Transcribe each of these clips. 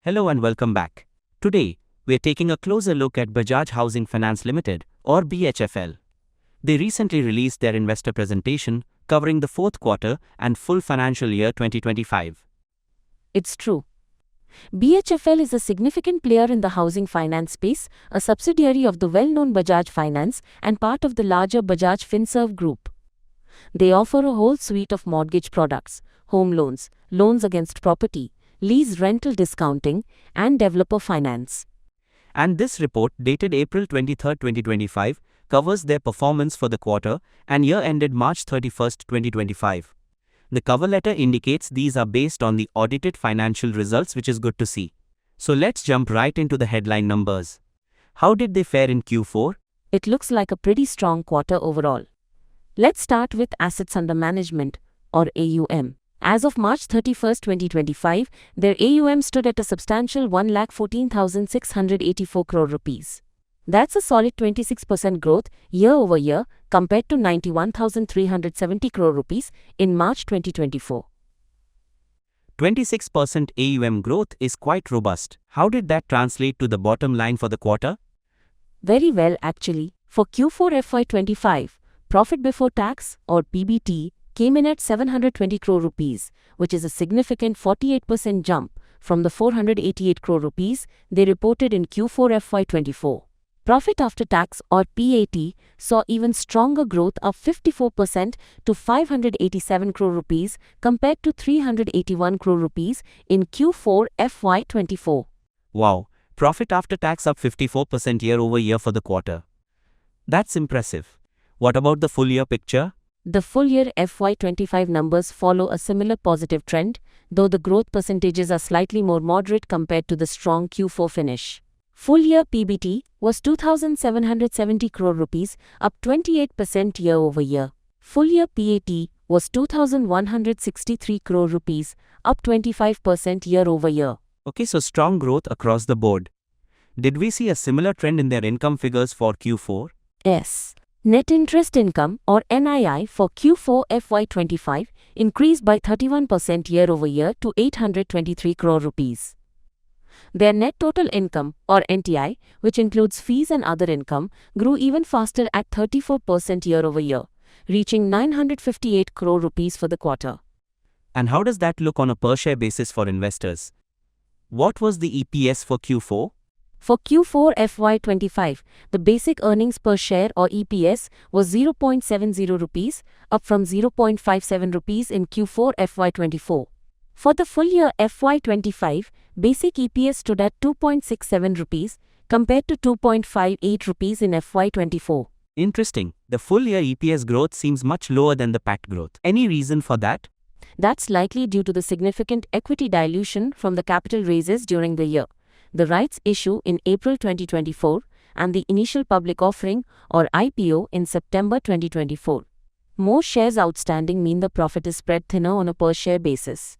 Hello and welcome back. Today, we're taking a closer look at Bajaj Housing Finance Limited, or BHFL. They recently released their investor presentation covering the fourth quarter and full financial year 2025. It's true. BHFL is a significant player in the housing finance space, a subsidiary of the well-known Bajaj Finance and part of the larger Bajaj Finserv Group. They offer a whole suite of mortgage products, home loans, loans against property, lease rental discounting, and developer finance. And this report, dated April 23, 2025, covers their performance for the quarter and year ended March 31, 2025. The cover letter indicates these are based on the audited financial results, which is good to see. So let's jump right into the headline numbers. How did they fare in Q4? It looks like a pretty strong quarter overall. Let's start with assets under management, or AUM. As of March 31, 2025, their AUM stood at a substantial 1,14,684 crore rupees. That's a solid 26% growth year-over-year compared to 91,370 crore rupees in March 2024. 26% AUM growth is quite robust. How did that translate to the bottom line for the quarter? Very well actually. For Q4 FY25, profit before tax, or PBT, came in at 720 crore rupees, which is a significant 48% jump from the 488 crore rupees they reported in Q4 FY24. Profit after tax, or PAT, saw even stronger growth of 54% to 587 crore rupees compared to 381 crore rupees in Q4 FY24. Wow, profit after tax up 54% year-over-year for the quarter. That's impressive. What about the full year picture? The full year FY25 numbers follow a similar positive trend, though the growth percentages are slightly more moderate compared to the strong Q4 finish. Full year PBT was 2,770 crore rupees, up 28% year-over-year. Full year PAT was 2,163 crore rupees, up 25% year-over-year. Okay, so strong growth across the board. Did we see a similar trend in their income figures for Q4? Yes. Net interest income, or NII, for Q4 FY25 increased by 31% year-over-year to 823 crore rupees. Their net total income, or NTI, which includes fees and other income, grew even faster at 34% year-over-year, reaching 958 crore rupees for the quarter. And how does that look on a per-share basis for investors? What was the EPS for Q4? For Q4 FY25, the basic earnings per share, or EPS, was 0.70 rupees, up from 0.57 rupees in Q4 FY24. For the full year FY25, basic EPS stood at 2.67 rupees compared to 2.58 rupees in FY24. Interesting. The full year EPS growth seems much lower than the PAT growth. Any reason for that? That's likely due to the significant equity dilution from the capital raises during the year, the rights issue in April 2024, and the initial public offering, or IPO, in September 2024. More shares outstanding mean the profit is spread thinner on a per-share basis.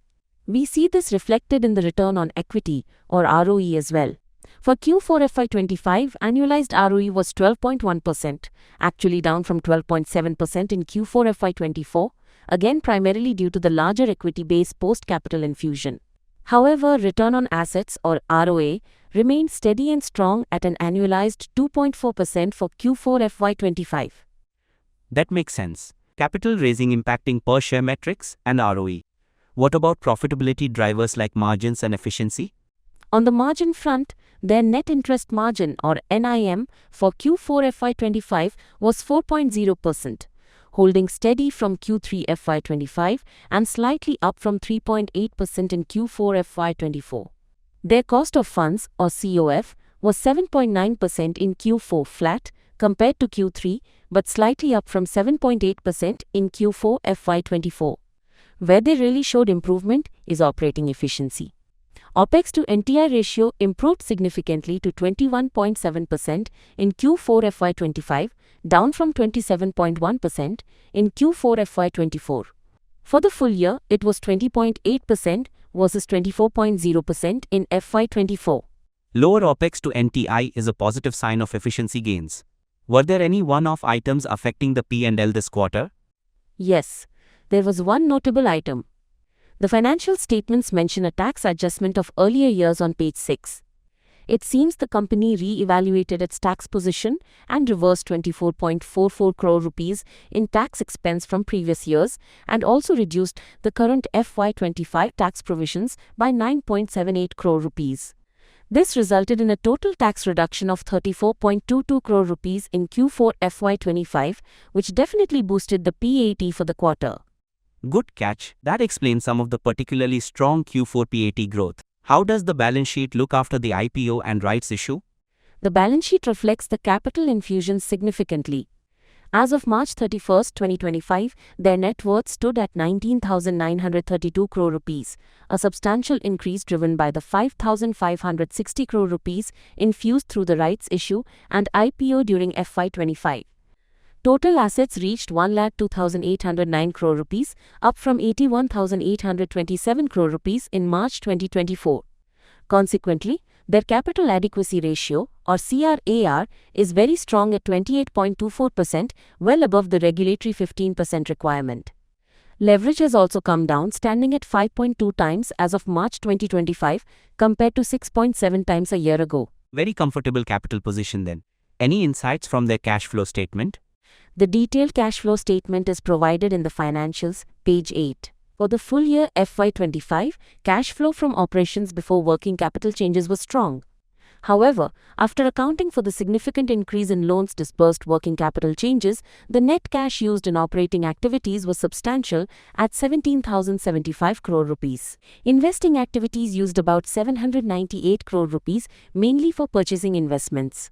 We see this reflected in the return on equity, or ROE, as well. For Q4 FY25, annualized ROE was 12.1%, actually down from 12.7% in Q4 FY24, again primarily due to the larger equity base post-capital infusion. However, return on assets, or ROA, remained steady and strong at an annualized 2.4% for Q4 FY25. That makes sense. Capital raising impacting per-share metrics and ROE. What about profitability drivers like margins and efficiency? On the margin front, their net interest margin, or NIM, for Q4 FY25 was 4.0%. Holding steady from Q3 FY25 and slightly up from 3.8% in Q4 FY24. Their cost of funds, or COF, was 7.9% in Q4, flat compared to Q3, but slightly up from 7.8% in Q4 FY24. Where they really showed improvement is operating efficiency. OPEX to NTI ratio improved significantly to 21.7% in Q4 FY25, down from 27.1% in Q4 FY24. For the full year, it was 20.8% versus 24.0% in FY24. Lower OPEX to NTI is a positive sign of efficiency gains. Were there any one-off items affecting the P&L this quarter? Yes, there was one notable item. The financial statements mention a tax adjustment of earlier years on page 6. It seems the company re-evaluated its tax position and reversed 24.44 crore rupees in tax expense from previous years and also reduced the current FY25 tax provisions by 9.78 crore rupees. This resulted in a total tax reduction of 34.22 crore rupees in Q4 FY25, which definitely boosted the PAT for the quarter. Good catch. That explains some of the particularly strong Q4 PAT growth. How does the balance sheet look after the IPO and rights issue? The balance sheet reflects the capital infusion significantly. As of March 31, 2025, their net worth stood at 19,932 crore rupees, a substantial increase driven by the 5,560 crore rupees infused through the rights issue and IPO during FY25. Total assets reached 1,02,809 crore rupees, up from 81,827 crore rupees in March 2024. Consequently, their capital adequacy ratio, or CRAR, is very strong at 28.24%, well above the regulatory 15% requirement. Leverage has also come down, standing at 5.2 times as of March 2025, compared to 6.7 times a year ago. Very comfortable capital position then. Any insights from their cash flow statement? The detailed cash flow statement is provided in the financials, page 8. For the full year FY25, cash flow from operations before working capital changes was strong. However, after accounting for the significant increase in loans disbursed working capital changes, the net cash used in operating activities was substantial at 17,075 crore rupees. Investing activities used about 798 crore rupees, mainly for purchasing investments.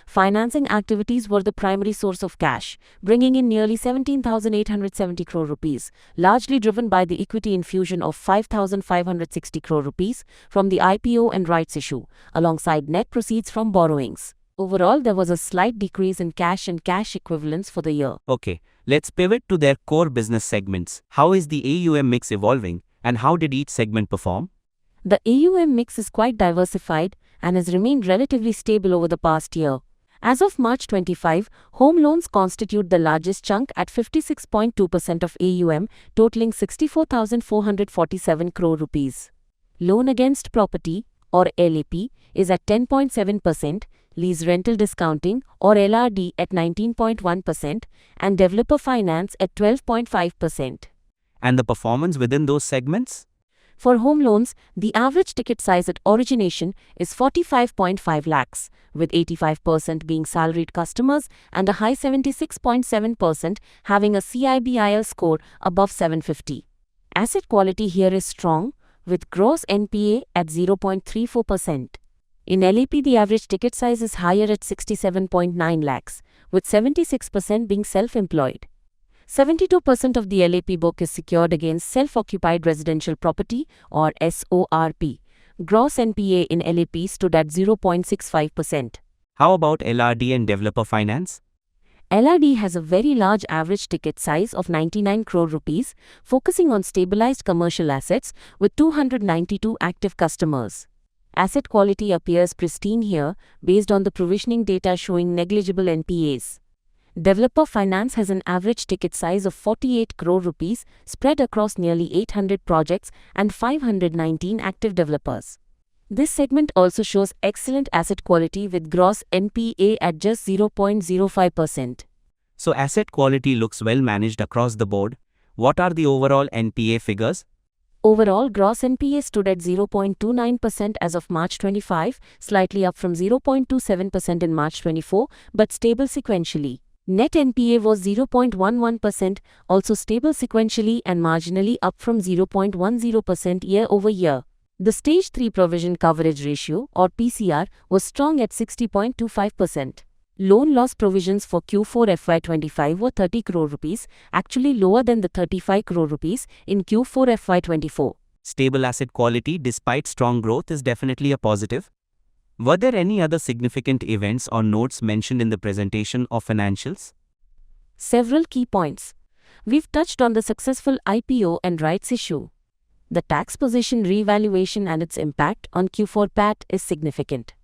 Financing activities were the primary source of cash, bringing in nearly 17,870 crore rupees, largely driven by the equity infusion of 5,560 crore rupees from the IPO and rights issue, alongside net proceeds from borrowings. Overall, there was a slight decrease in cash and cash equivalents for the year. Okay, let's pivot to their core business segments. How is the AUM mix evolving, and how did each segment perform? The AUM mix is quite diversified and has remained relatively stable over the past year. As of March 25, home loans constitute the largest chunk at 56.2% of AUM, totaling 64,447 crore rupees. Loan against property, or LAP, is at 10.7%, lease rental discounting, or LRD, at 19.1%, and developer finance at 12.5%. And the performance within those segments? For home loans, the average ticket size at origination is 45.5 lakhs, with 85% being salaried customers and a high 76.7% having a CIBIL score above 750. Asset quality here is strong, with gross NPA at 0.34%. In LAP, the average ticket size is higher at 67.9 lakhs, with 76% being self-employed. 72% of the LAP book is secured against self-occupied residential property, or SORP. Gross NPA in LAP stood at 0.65%. How about LRD and developer finance? LRD has a very large average ticket size of 99 crore rupees, focusing on stabilized commercial assets with 292 active customers. Asset quality appears pristine here, based on the provisioning data showing negligible NPAs. Developer finance has an average ticket size of 48 crore rupees spread across nearly 800 projects and 519 active developers. This segment also shows excellent asset quality with gross NPA at just 0.05%. So asset quality looks well managed across the board. What are the overall NPA figures? Overall, gross NPA stood at 0.29% as of March 25, slightly up from 0.27% in March 24, but stable sequentially. Net NPA was 0.11%, also stable sequentially and marginally up from 0.10% year-over-year. The Stage 3 provision coverage ratio, or PCR, was strong at 60.25%. Loan loss provisions for Q4 FY25 were 30 crore rupees, actually lower than the 35 crore rupees in Q4 FY24. Stable asset quality despite strong growth is definitely a positive. Were there any other significant events or notes mentioned in the presentation of financials? Several key points. We've touched on the successful IPO and rights issue. The tax position revaluation and its impact on Q4 PAT is significant.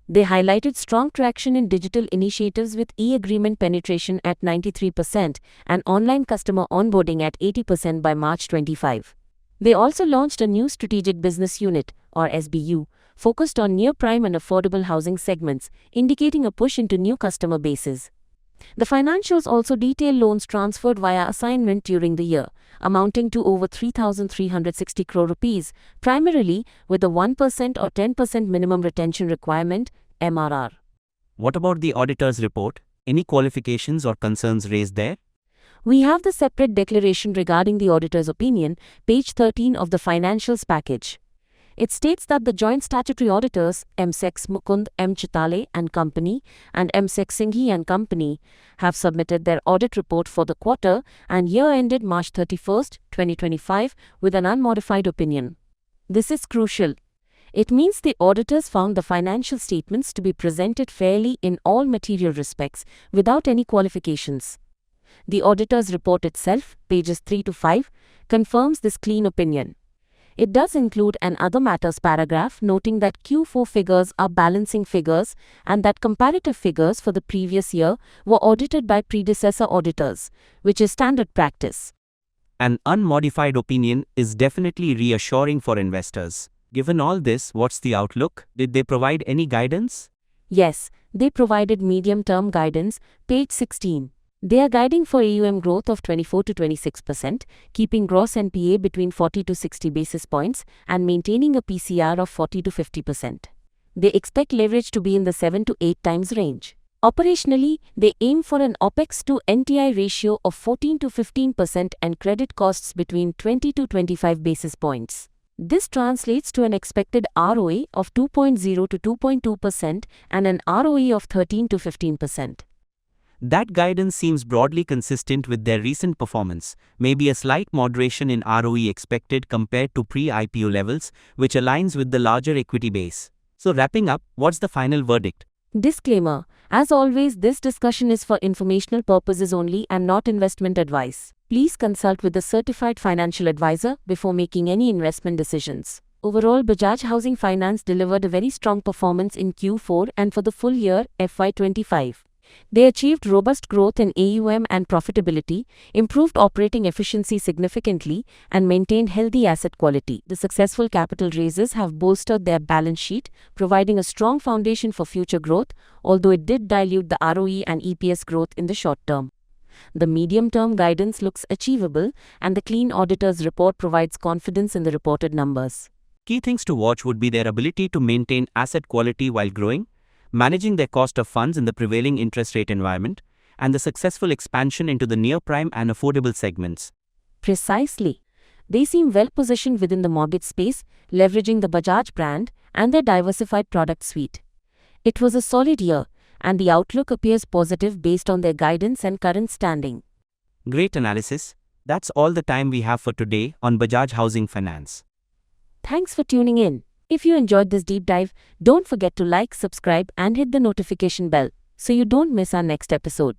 They highlighted strong traction in digital initiatives with e-agreement penetration at 93% and online customer onboarding at 80% by March 25. They also launched a new strategic business unit, or SBU, focused on near-prime and affordable housing segments, indicating a push into new customer bases. The financials also detail loans transferred via assignment during the year, amounting to over 3,360 crore rupees, primarily with a 1% or 10% minimum retention requirement, MRR. What about the auditor's report? Any qualifications or concerns raised there? We have the separate declaration regarding the auditor's opinion, page 13 of the financials package. It states that the joint statutory auditors, MSEC Mukund M. Chitale and Company and MSEC Singhi and Company, have submitted their audit report for the quarter and year ended March 31, 2025, with an unmodified opinion. This is crucial. It means the auditors found the financial statements to be presented fairly in all material respects, without any qualifications. The auditor's report itself, pages 3 to 5, confirms this clean opinion. It does include an other matters paragraph noting that Q4 figures are balancing figures and that comparative figures for the previous year were audited by predecessor auditors, which is standard practice. An unmodified opinion is definitely reassuring for investors. Given all this, what's the outlook? Did they provide any guidance? Yes, they provided medium-term guidance, page 16. They are guiding for AUM growth of 24 to 26%, keeping gross NPA between 40 to 60 basis points, and maintaining a PCR of 40 to 50%. They expect leverage to be in the 7 to 8 times range. Operationally, they aim for an OPEX to NTI ratio of 14 to 15% and credit costs between 20 to 25 basis points. This translates to an expected ROA of 2.0 to 2.2% and an ROE of 13 to 15%. That guidance seems broadly consistent with their recent performance, maybe a slight moderation in ROE expected compared to pre-IPO levels, which aligns with the larger equity base. So wrapping up, what's the final verdict? Disclaimer: as always, this discussion is for informational purposes only and not investment advice. Please consult with a certified financial advisor before making any investment decisions. Overall, Bajaj Housing Finance delivered a very strong performance in Q4 and for the full year FY25. They achieved robust growth in AUM and profitability, improved operating efficiency significantly, and maintained healthy asset quality. The successful capital raises have bolstered their balance sheet, providing a strong foundation for future growth, although it did dilute the ROE and EPS growth in the short term. The medium-term guidance looks achievable, and the clean auditor's report provides confidence in the reported numbers. Key things to watch would be their ability to maintain asset quality while growing, managing their cost of funds in the prevailing interest rate environment, and the successful expansion into the near-prime and affordable segments. Precisely. They seem well positioned within the mortgage space, leveraging the Bajaj brand and their diversified product suite. It was a solid year, and the outlook appears positive based on their guidance and current standing. Great analysis. That's all the time we have for today on Bajaj Housing Finance. Thanks for tuning in. If you enjoyed this deep dive, don't forget to like, subscribe, and hit the notification bell so you don't miss our next episode.